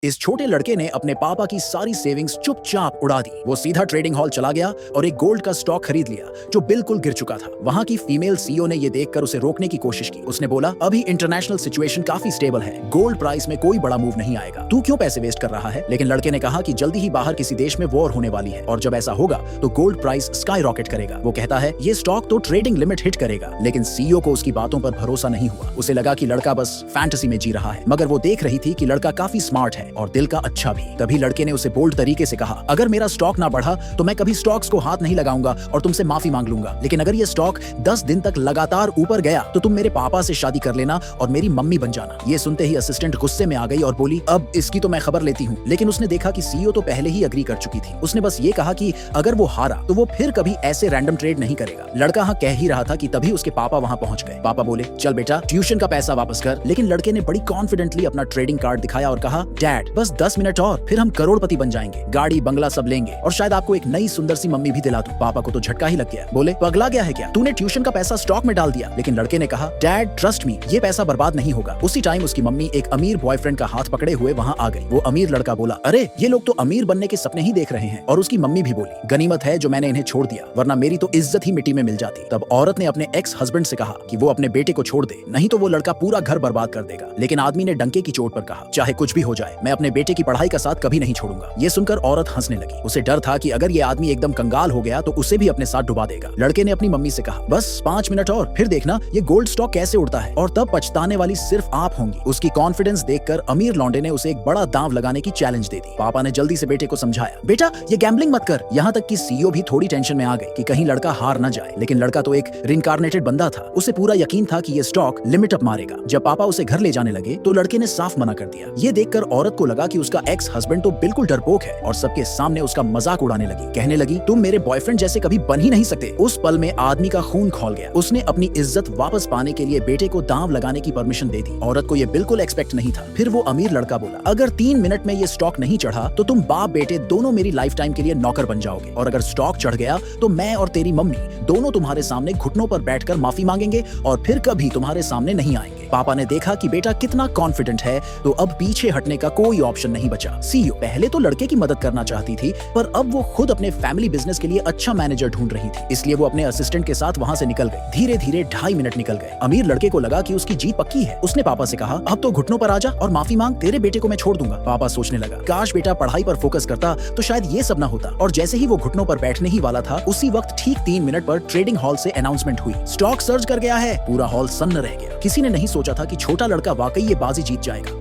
इस छोटे लड़के ने अपने पापा की सारी सेविंग्स चुपचाप उड़ा दी। वो सीधा ट्रेडिंग हॉल चला गया और एक गोल्ड का स्टॉक खरीद लिया जो बिल्कुल गिर चुका था। वहां की फीमेल सीईओ ने ये देखकर उसे रोकने की कोशिश की। उसने बोला, अभी इंटरनेशनल सिचुएशन काफी स्टेबल है, गोल्ड प्राइस में कोई बड़ा मूव नहीं आएगा, तू क्यों पैसे वेस्ट कर रहा है? लेकिन लड़के ने कहा कि जल्दी ही बाहर किसी देश में वॉर होने वाली है और जब ऐसा होगा तो गोल्ड प्राइस स्काई रॉकेट करेगा। वो कहता है ये स्टॉक तो ट्रेडिंग लिमिट हिट करेगा, लेकिन सीईओ को उसकी बातों पर भरोसा नहीं हुआ। उसे लगा कि लड़का बस फैंटेसी में जी रहा है, मगर वो देख रही थी कि लड़का काफी स्मार्ट है और दिल का अच्छा भी। तभी लड़के ने उसे बोल्ड तरीके से कहा, अगर मेरा स्टॉक ना बढ़ा तो मैं कभी स्टॉक्स को हाथ नहीं लगाऊंगा और तुमसे माफी मांग लूंगा, लेकिन अगर ये स्टॉक 10 दिन तक लगातार ऊपर गया तो तुम मेरे पापा से शादी कर लेना और मेरी मम्मी बन जाना। ये सुनते ही असिस्टेंट गुस्से में आ गई और बोली, अब इसकी तो मैं खबर लेती हूँ। लेकिन उसने देखा कि सीईओ तो पहले ही अग्री कर चुकी थी। उसने बस ये कहा कि अगर वो हारा तो वो फिर कभी ऐसे रैंडम ट्रेड नहीं करेगा। लड़का हाँ कह ही रहा था कि तभी उसके पापा वहां पहुंच गए। पापा बोले, चल बेटा ट्यूशन का पैसा वापस कर। लेकिन लड़के ने बड़ी कॉन्फिडेंटली अपना ट्रेडिंग कार्ड दिखाया और कहा, डैड बस 10 मिनट और फिर हम करोड़पति बन जाएंगे, गाड़ी बंगला सब लेंगे और शायद आपको एक नई सुंदर सी मम्मी भी दिला दूं। पापा को तो झटका ही लग गया। बोले, पगला गया है क्या? तूने ट्यूशन का पैसा स्टॉक में डाल दिया। लेकिन लड़के ने कहा, डैड ट्रस्ट मी, ये पैसा बर्बाद नहीं होगा। उसी टाइम उसकी मम्मी एक अमीर बॉयफ्रेंड का हाथ पकड़े हुए वहां आ गई। वो अमीर लड़का बोला, अरे ये लोग तो अमीर बनने के सपने ही देख रहे हैं। और उसकी मम्मी भी बोली, गनीमत है जो मैंने इन्हें छोड़ दिया, वरना मेरी तो इज्जत ही मिट्टी में मिल जाती। तब औरत ने अपने एक्स हस्बैंड से कहा कि वो अपने बेटे को छोड़ दे, नहीं तो वो लड़का पूरा घर बर्बाद कर देगा। लेकिन आदमी ने डंके की चोट पर कहा, चाहे कुछ भी हो जाए, मैं अपने बेटे की पढ़ाई का साथ कभी नहीं छोड़ूंगा। ये सुनकर औरत हंसने लगी। उसे डर था कि अगर ये आदमी एकदम कंगाल हो गया तो उसे भी अपने साथ डुबा देगा। लड़के ने अपनी मम्मी से कहा, बस 5 मिनट और फिर देखना ये गोल्ड स्टॉक कैसे उड़ता है और तब पछताने वाली सिर्फ आप होंगी। उसकी कॉन्फिडेंस देखकर अमीर लौंडे ने उसे एक बड़ा दांव लगाने की चैलेंज दे दी। पापा ने जल्दी से बेटे को समझाया, बेटा ये गैम्बलिंग मत कर। यहाँ तक कि सीईओ भी थोड़ी टेंशन में आ गई कि कहीं लड़का हार न जाए। लेकिन लड़का तो एक रिइंकार्नेटेड बंदा था। उसे पूरा यकीन था कि ये स्टॉक लिमिट अप मारेगा। जब पापा उसे घर ले जाने लगे तो लड़के ने साफ मना कर दिया। ये देखकर औरत को लगा कि उसका एक्स हस्बैंड तो बिल्कुल डरपोक है और सबके सामने उसका मजाक उड़ाने लगी। कहने लगी, तुम मेरे बॉयफ्रेंड जैसे कभी बन ही नहीं सकते। उस पल में आदमी का खून खौल गया। उसने अपनी इज्जत वापस पाने के लिए बेटे को दांव लगाने की परमिशन दे दी। औरत को ये बिल्कुल एक्सपेक्ट नहीं था। फिर वो अमीर लड़का बोला, अगर 3 मिनट में ये स्टॉक नहीं चढ़ा तो तुम बाप बेटे दोनों मेरी लाइफ टाइम के लिए नौकर बन जाओगे, और अगर स्टॉक चढ़ गया तो मैं और तेरी मम्मी दोनों तुम्हारे सामने घुटनों पर बैठकर माफी मांगेंगे और फिर कभी तुम्हारे सामने नहीं आएंगे। पापा ने देखा कि बेटा कितना कॉन्फिडेंट है तो अब पीछे हटने का कोई ऑप्शन नहीं बचा। सीईओ पहले तो लड़के की मदद करना चाहती थी, पर अब वो खुद अपने फैमिली बिजनेस के लिए अच्छा मैनेजर ढूंढ रही थी। इसलिए वो अपने असिस्टेंट के साथ वहां से निकल गई। धीरे धीरे 2.5 मिनट निकल गए। अमीर लड़के को लगा कि उसकी जीत पक्की है। उसने पापा से कहा, अब तो घुटनों पर आजा और माफी मांग, तेरे बेटे को मैं छोड़ दूंगा। पापा सोचने लगा, काश बेटा पढ़ाई पर फोकस करता तो शायद ये सब ना होता। और जैसे ही वो घुटनों पर बैठने ही वाला था, उसी वक्त ठीक 3 मिनट पर ट्रेडिंग हॉल से अनाउंसमेंट हुई, स्टॉक सर्ज कर गया है। पूरा हॉल सन्न रह गया। किसी ने नहीं सोचा था कि छोटा लड़का वाकई ये बाजी जीत जाएगा।